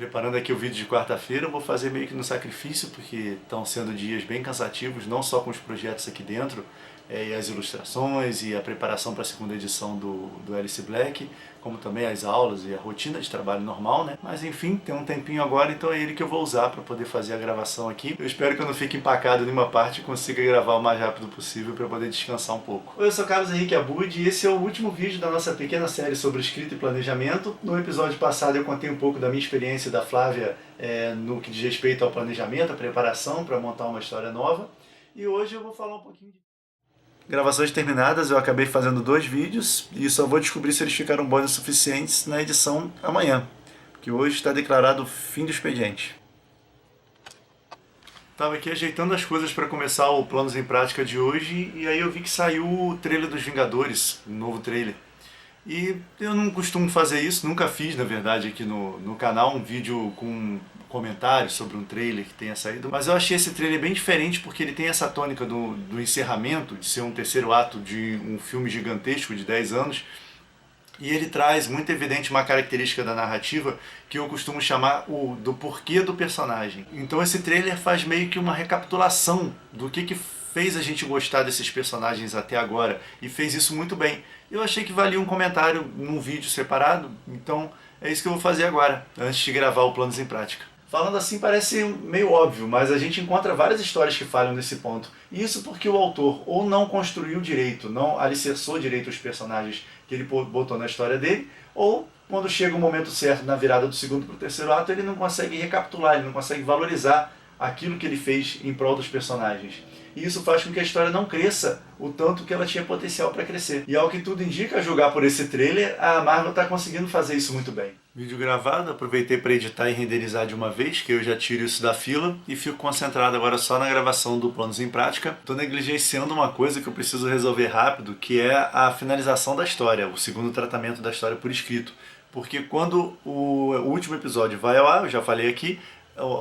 Preparando aqui o vídeo de quarta-feira, eu vou fazer meio que no sacrifício, porque estão sendo dias bem cansativos, não só com os projetos aqui dentro, e as ilustrações e a preparação para a segunda edição do Alice Black, como também as aulas e a rotina de trabalho normal, né? Mas enfim, tem um tempinho agora, então é ele que eu vou usar para poder fazer a gravação aqui. Eu espero que eu não fique empacado em nenhuma parte e consiga gravar o mais rápido possível para poder descansar um pouco. Oi, eu sou Carlos Henrique Abud e esse é o último vídeo da nossa pequena série sobre escrita e planejamento. No episódio passado eu contei um pouco da minha experiência da Flávia no que diz respeito ao planejamento, a preparação para montar uma história nova. E hoje eu vou falar um pouquinho de gravações terminadas. Eu acabei fazendo 2 vídeos e só vou descobrir se eles ficaram bons o suficientes na edição amanhã, porque hoje está declarado o fim do expediente. Estava aqui ajeitando as coisas para começar o Planos em Prática de hoje e aí eu vi que saiu o trailer dos Vingadores, um novo trailer. E eu não costumo fazer isso, nunca fiz na verdade aqui no canal um vídeo com comentários sobre um trailer que tenha saído, mas eu achei esse trailer bem diferente porque ele tem essa tônica do encerramento, de ser um terceiro ato de um filme gigantesco de 10 anos, e ele traz muito evidente uma característica da narrativa que eu costumo chamar do porquê do personagem. Então esse trailer faz meio que uma recapitulação do que fez a gente gostar desses personagens até agora, e fez isso muito bem. Eu achei que valia um comentário num vídeo separado, então é isso que eu vou fazer agora, antes de gravar o Planos em Prática. Falando assim parece meio óbvio, mas a gente encontra várias histórias que falham nesse ponto. Isso porque o autor ou não construiu direito, não alicerçou direito os personagens que ele botou na história dele, ou quando chega o momento certo na virada do segundo para o terceiro ato, ele não consegue recapitular, ele não consegue valorizar aquilo que ele fez em prol dos personagens. E isso faz com que a história não cresça o tanto que ela tinha potencial para crescer. E ao que tudo indica, a julgar por esse trailer, a Marvel está conseguindo fazer isso muito bem. Vídeo gravado, aproveitei para editar e renderizar de uma vez, que eu já tiro isso da fila e fico concentrado agora só na gravação do Planos em Prática. Estou negligenciando uma coisa que eu preciso resolver rápido, que é a finalização da história, o segundo tratamento da história por escrito. Porque quando o último episódio vai ao ar, eu já falei aqui,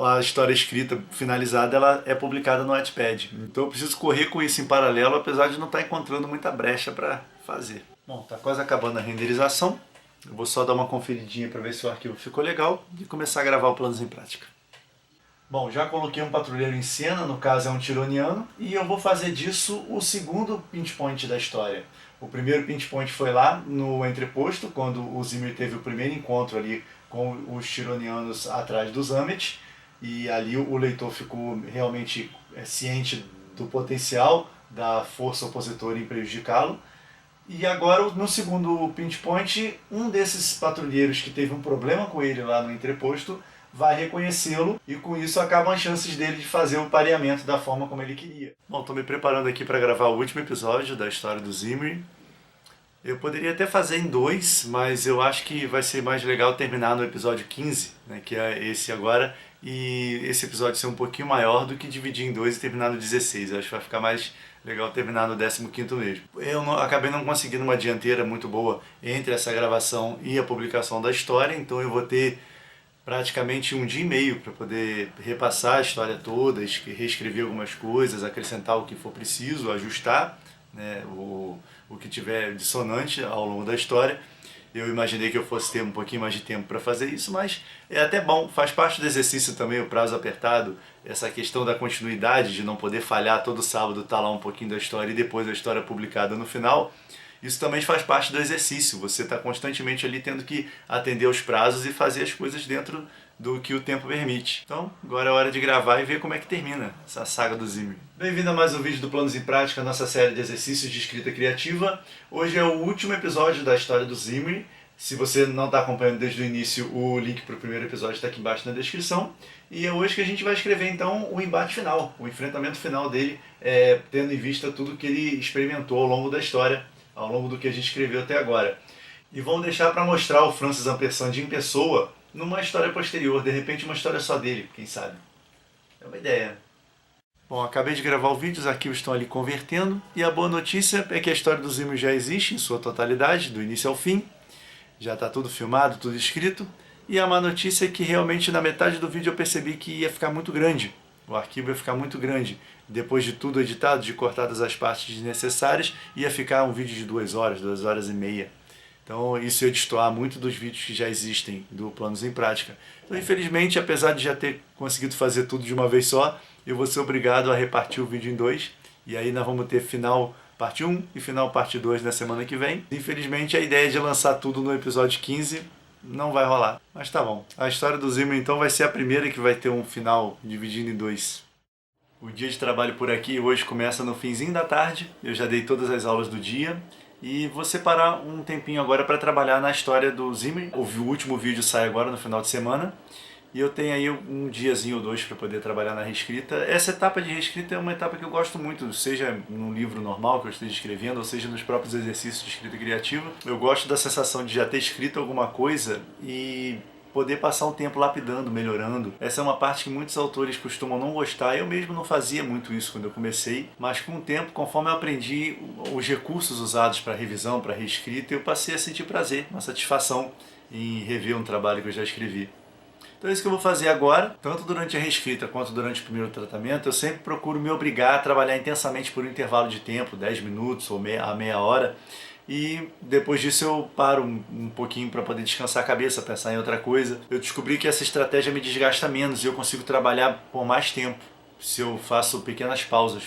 a história escrita finalizada ela é publicada no Wattpad. Então eu preciso correr com isso em paralelo, apesar de não estar encontrando muita brecha para fazer. Bom, está quase acabando a renderização. Eu vou só dar uma conferidinha para ver se o arquivo ficou legal e começar a gravar o Planos em Prática. Bom, já coloquei um patrulheiro em cena, no caso é um tironiano, e eu vou fazer disso o segundo pinch point da história. O primeiro pinch point foi lá no entreposto, quando o Zimmer teve o primeiro encontro ali com os tironianos atrás do Zamet, e ali o leitor ficou realmente ciente do potencial da força opositora em prejudicá-lo. E agora, no segundo pinch point, um desses patrulheiros que teve um problema com ele lá no entreposto vai reconhecê-lo, e com isso acabam as chances dele de fazer o pareamento da forma como ele queria. Bom, estou me preparando aqui para gravar o último episódio da história do Zimmer. Eu poderia até fazer em 2, mas eu acho que vai ser mais legal terminar no episódio 15, né, que é esse agora, e esse episódio ser um pouquinho maior do que dividir em 2 e terminar no 16. Eu acho que vai ficar mais legal terminar no 15º mesmo. Eu acabei não conseguindo uma dianteira muito boa entre essa gravação e a publicação da história, então eu vou ter praticamente 1 dia e meio para poder repassar a história toda, reescrever algumas coisas, acrescentar o que for preciso, ajustar, né, o que tiver dissonante ao longo da história. Eu imaginei que eu fosse ter um pouquinho mais de tempo para fazer isso, mas é até bom, faz parte do exercício também o prazo apertado, essa questão da continuidade, de não poder falhar todo sábado, tá lá um pouquinho da história e depois a história publicada no final. Isso também faz parte do exercício, você está constantemente ali tendo que atender aos prazos e fazer as coisas dentro do que o tempo permite. Então, agora é hora de gravar e ver como é que termina essa saga do Zimmer. Bem-vindo a mais um vídeo do Planos em Prática, nossa série de exercícios de escrita criativa. Hoje é o último episódio da história do Zimmer. Se você não está acompanhando desde o início, o link para o primeiro episódio está aqui embaixo na descrição. E é hoje que a gente vai escrever então o embate final, o enfrentamento final dele, tendo em vista tudo que ele experimentou ao longo da história, ao longo do que a gente escreveu até agora. E vamos deixar para mostrar o Francis Ampersand em pessoa numa história posterior, de repente uma história só dele, quem sabe. É uma ideia. Bom, acabei de gravar o vídeo, os arquivos estão ali convertendo, e a boa notícia é que a história do Zimmer já existe em sua totalidade, do início ao fim. Já está tudo filmado, tudo escrito. E a má notícia é que realmente na metade do vídeo eu percebi que ia ficar muito grande. O arquivo ia ficar muito grande. Depois de tudo editado, de cortadas as partes desnecessárias, ia ficar um vídeo de 2 horas, 2 horas e meia. Então isso ia destoar muito dos vídeos que já existem do Planos em Prática. Então infelizmente, apesar de já ter conseguido fazer tudo de uma vez só, eu vou ser obrigado a repartir o vídeo em dois. E aí nós vamos ter final parte 1 e final parte 2 na semana que vem. Infelizmente a ideia de lançar tudo no episódio 15 não vai rolar. Mas tá bom. A história do Zimmer então vai ser a primeira que vai ter um final dividido em dois. O dia de trabalho por aqui hoje começa no finzinho da tarde. Eu já dei todas as aulas do dia. E vou separar um tempinho agora para trabalhar na história do Zimmer. O último vídeo sai agora no final de semana. E eu tenho aí um diazinho ou dois para poder trabalhar na reescrita. Essa etapa de reescrita é uma etapa que eu gosto muito, seja num livro normal que eu esteja escrevendo, ou seja nos próprios exercícios de escrita criativa. Eu gosto da sensação de já ter escrito alguma coisa e poder passar um tempo lapidando, melhorando. Essa é uma parte que muitos autores costumam não gostar. Eu mesmo não fazia muito isso quando eu comecei, mas com o tempo, conforme eu aprendi os recursos usados para revisão, para reescrita, eu passei a sentir prazer, uma satisfação em rever um trabalho que eu já escrevi. Então é isso que eu vou fazer agora, tanto durante a reescrita quanto durante o primeiro tratamento. Eu sempre procuro me obrigar a trabalhar intensamente por um intervalo de tempo, 10 minutos ou meia hora, e depois disso eu paro um pouquinho para poder descansar a cabeça, pensar em outra coisa. Eu descobri que essa estratégia me desgasta menos e eu consigo trabalhar por mais tempo se eu faço pequenas pausas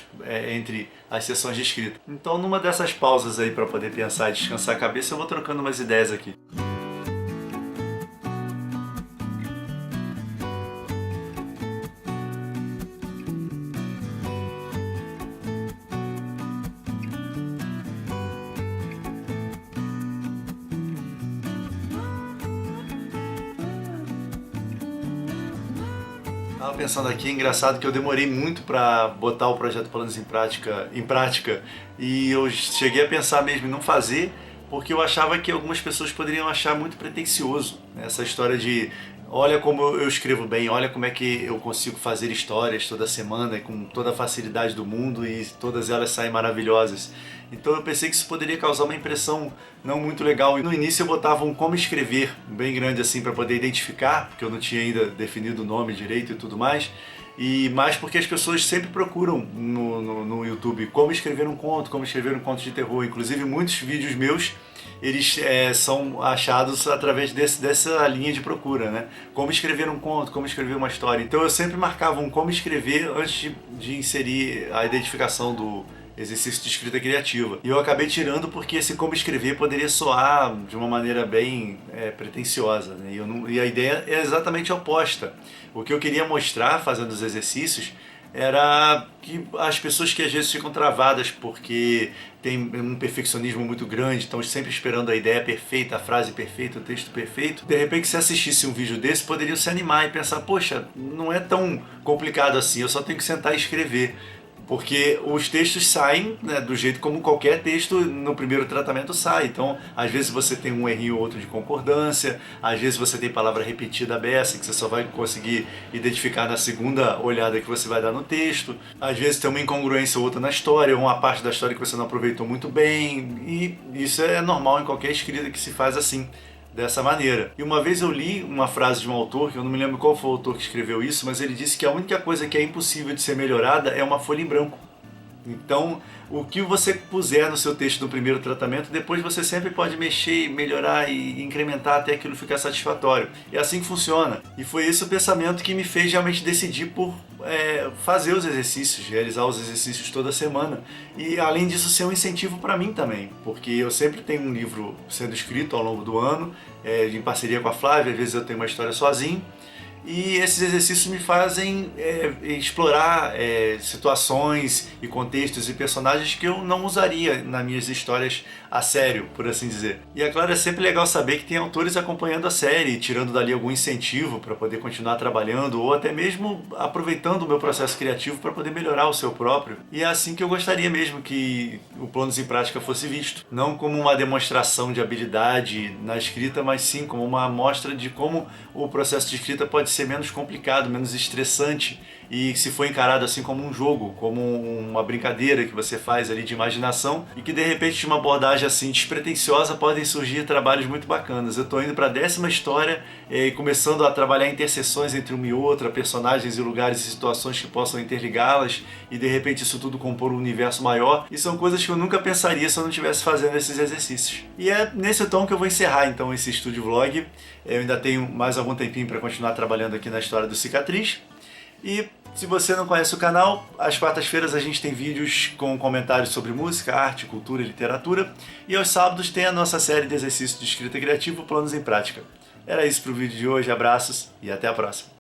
entre as sessões de escrita. Então numa dessas pausas aí para poder pensar e descansar a cabeça, eu vou trocando umas ideias aqui. Estava pensando aqui, é engraçado que eu demorei muito para botar o projeto Planos em prática e eu cheguei a pensar mesmo em não fazer porque eu achava que algumas pessoas poderiam achar muito pretensioso essa história de olha como eu escrevo bem, olha como é que eu consigo fazer histórias toda semana com toda a facilidade do mundo e todas elas saem maravilhosas. Então eu pensei que isso poderia causar uma impressão não muito legal. E no início eu botava um como escrever bem grande assim para poder identificar, porque eu não tinha ainda definido o nome direito e tudo mais. E mais porque as pessoas sempre procuram no YouTube como escrever um conto de terror. Inclusive muitos vídeos meus eles são achados através dessa linha de procura, né? Como escrever um conto, como escrever uma história. Então eu sempre marcava um como escrever antes de inserir a identificação do exercício de escrita criativa. E eu acabei tirando porque esse como escrever poderia soar de uma maneira bem pretensiosa, né? E a ideia é exatamente oposta. O que eu queria mostrar fazendo os exercícios era que as pessoas que às vezes ficam travadas porque tem um perfeccionismo muito grande, estão sempre esperando a ideia perfeita, a frase perfeita, o texto perfeito. De repente, se assistisse um vídeo desse, poderiam se animar e pensar, poxa, não é tão complicado assim, eu só tenho que sentar e escrever. Porque os textos saem, né, do jeito como qualquer texto no primeiro tratamento sai. Então, às vezes você tem um errinho ou outro de concordância, às vezes você tem palavra repetida beça, que você só vai conseguir identificar na segunda olhada que você vai dar no texto. Às vezes tem uma incongruência ou outra na história, ou uma parte da história que você não aproveitou muito bem. E isso é normal em qualquer escrita que se faz assim, dessa maneira. E uma vez eu li uma frase de um autor, que eu não me lembro qual foi o autor que escreveu isso, mas ele disse que a única coisa que é impossível de ser melhorada é uma folha em branco. Então, o que você puser no seu texto no primeiro tratamento, depois você sempre pode mexer, melhorar e incrementar até aquilo ficar satisfatório. É assim que funciona. E foi esse o pensamento que me fez realmente decidir por fazer os exercícios, realizar os exercícios toda semana. E além disso ser um incentivo para mim também, porque eu sempre tenho um livro sendo escrito ao longo do ano, em parceria com a Flávia, às vezes eu tenho uma história sozinho. E esses exercícios me fazem explorar situações e contextos e personagens que eu não usaria nas minhas histórias a sério, por assim dizer. E é claro, é sempre legal saber que tem autores acompanhando a série, tirando dali algum incentivo para poder continuar trabalhando, ou até mesmo aproveitando o meu processo criativo para poder melhorar o seu próprio. E é assim que eu gostaria mesmo que o Planos em Prática fosse visto. Não como uma demonstração de habilidade na escrita, mas sim como uma amostra de como o processo de escrita pode ser menos complicado, menos estressante, e se for encarado assim como um jogo, como uma brincadeira que você faz ali de imaginação, e que de repente de uma abordagem assim despretensiosa podem surgir trabalhos muito bacanas. Eu estou indo para a 10ª história e começando a trabalhar interseções entre uma e outra, personagens e lugares e situações que possam interligá-las, e de repente isso tudo compor um universo maior, e são coisas que eu nunca pensaria se eu não estivesse fazendo esses exercícios. E é nesse tom que eu vou encerrar então esse estúdio vlog. Eu ainda tenho mais algum tempinho para continuar trabalhando aqui na história do Cicatriz. E se você não conhece o canal, às quartas-feiras a gente tem vídeos com comentários sobre música, arte, cultura e literatura. E aos sábados tem a nossa série de exercícios de escrita criativa, Planos em Prática. Era isso para o vídeo de hoje, abraços e até a próxima.